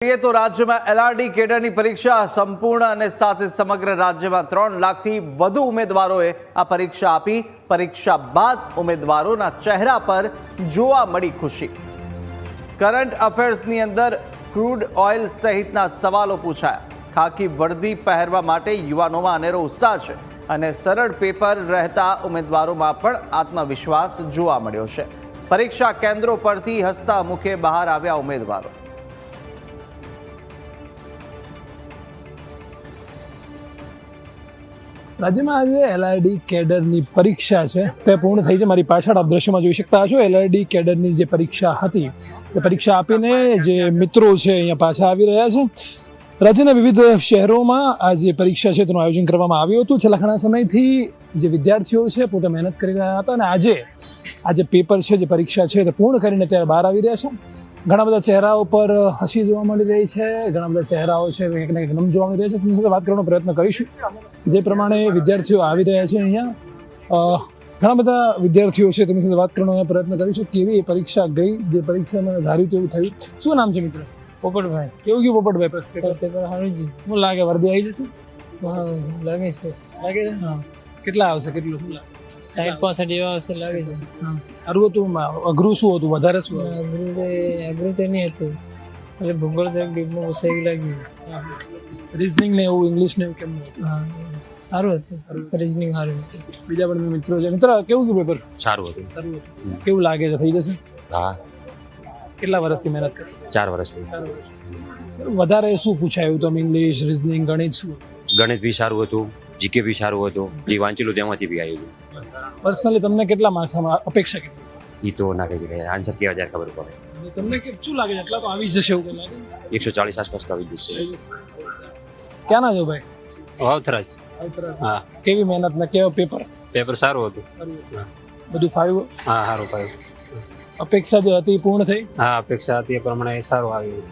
તો રાજ્યમાં એલઆરડી કેડરની પરીક્ષા સંપૂર્ણ અને સાથે સમગ્ર રાજ્યમાં 3 લાખથી વધુ ઉમેદવારોએ આ પરીક્ષા આપી। પરીક્ષા બાદ ઉમેદવારોના ચહેરા પર જોવા મળી ખુશી। કરંટ અફેર્સની અંદર ક્રૂડ ઓઇલ સહિતના સવાલો પૂછાયા। ખાકી વર્દી પહેરવા માટે યુવાનોમાં અનેરો ઉત્સાહ છે અને સરળ પેપર રહેતા ઉમેદવારોમાં પણ આત્મવિશ્વાસ જોવા મળ્યો છે। પરીક્ષા કેન્દ્રો પરથી હસતા મુખે બહાર આવ્યા ઉમેદવારો। રાજ્યમાં આજે એલઆરડી કેડરની પરીક્ષા છે તે પૂર્ણ થઈ છે। મારી પાછળ આપ દ્રશ્યમાં જોઈ શકતા છો એલઆરડી કેડરની જે પરીક્ષા હતી તે પરીક્ષા આપીને જે મિત્રો છે અહીંયા પાછા આવી રહ્યા છે। રાજ્યના વિવિધ શહેરોમાં આ જે પરીક્ષા છે તેનું આયોજન કરવામાં આવ્યું હતું। છેલ્લા ઘણા સમયથી જે વિદ્યાર્થીઓ છે પોતે મહેનત કરી રહ્યા હતા અને આજે પેપર છે જે પરીક્ષા છે તે પૂર્ણ કરીને ત્યારે બહાર આવી રહ્યા છે। ઘણા બધા ચહેરાઓ પર હસી જોવા મળી રહી છે, ઘણા બધા ચહેરાઓ છે કંઈક ને કંઈક નમ જોવા મળી રહ્યા છે। તેમની સાથે વાત કરવાનો પ્રયત્ન કરીશું। જે પ્રમાણે વિદ્યાર્થીઓ આવી રહ્યા છે અહીંયા ઘણા બધા વિદ્યાર્થીઓ છે તેમની સાથે વાત કરવાનો પ્રયત્ન કરીશું। કેવી પરીક્ષા ગઈ, જે પરીક્ષામાં ધાર્યું તેવું થયું। શું નામ છે મિત્ર? પોપટભાઈ। કેવું ગયું પોપટભાઈ? પેપર સારું છે। શું લાગે વર્દી આવી જશે? હા લાગે છે। લાગે છે? હા કેટલા આવશે? કેટલું શું લાગે? 60-65 જેવા આવશે લાગે છે। હા સારું હતું? અઘરું શું હતું? વધારે શું હતું? અઘરું તો નહીં હતું, એટલે ભૂગોળ તો ડીપમાં ઓછાઈ લાગી। રિઝનિંગ ને એવું, ઇંગ્લિશ ને એવું કેમનું હતું? હા સારું હતું, રિઝનિંગ સારું હતું। બીજા પણ મિત્રો છે। મિત્ર કેવું ગયું પેપર? સારું હતું। સારું હતું। કેવું લાગે છે? થઈ જશે? હા કેટલા વર્ષથી મહેનત કરી? 4 વર્ષથી। વધારે શું પૂછાયું તમે? ઇંગ્લિશ, રિઝનિંગ, ગણિત શું? ગણિત બી સારું હતું, જીકે બી સારું હતું, જે વાંચેલું તેમાંથી બી આવ્યું। પર્સનલી તમને કેટલા માર્ક્સ અપેક્ષા કેટલી? એ તો ના કહી શકાય, આન્સર કેવા જ્યારે ખબર પડે। તમને શું લાગે છે આટલા તો આવી જશે એવું લાગે? 140 આસપાસ તો આવી જશે। ક્યાં ના જો ભાઈ? વાવથરાજ। હા કેવી મહેનત ને કેવો પેપર? પેપર સારું હતું। બધું ફાવ્યું? હા સારું પાયું। અપેક્ષા જે હતી પૂર્ણ થઈ? હા અપેક્ષા હતી એ પ્રમાણે સારું આવ્યું।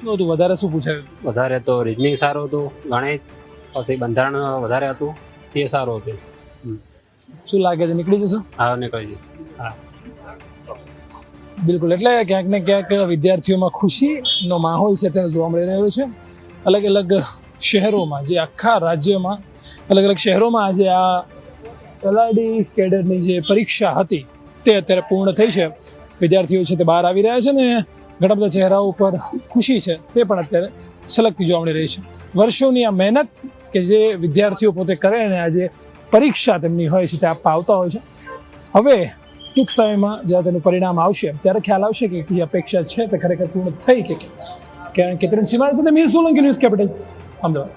શું હતું? વધારે શું પૂછાયું? વધારે તો રિઝનિંગ સારું હતું, ગણિત પછી બંધારણ વધારે હતું તે સારું હતું। શું લાગે છે નીકળી જશો? હા નીકળી જશે। હા બિલકુલ। એટલે ક્યાંક ને ક્યાંક વિદ્યાર્થીઓમાં ખુશીનો માહોલ છે તે જોવા મળી રહ્યો છે। અલગ અલગ શહેરોમાં, જે આખા રાજ્યમાં અલગ અલગ શહેરોમાં આજે આ એલઆરડી કેડરની જે પરીક્ષા હતી તે અત્યારે પૂર્ણ થઈ છે। વિદ્યાર્થીઓ છે તે બહાર આવી રહ્યા છે ને ઘણા બધા ચહેરાઓ પર ખુશી છે તે પણ અત્યારે છલકતી જોવા મળી રહી છે। વર્ષોની આ મહેનત કે જે વિદ્યાર્થીઓ પોતે કરે અને આજે પરીક્ષા તેમની હોય છે તે આપવા આવતા હોય છે। હવે ટૂંક સમયમાં જ્યારે તેનું પરિણામ આવશે ત્યારે ખ્યાલ આવશે કે જે અપેક્ષા છે તે ખરેખર પૂર્ણ થઈ કે કેમ। કિરણ સિમાણી સાથે મીર સોલંકી, ન્યૂઝ કેપિટલ, અમદાવાદ।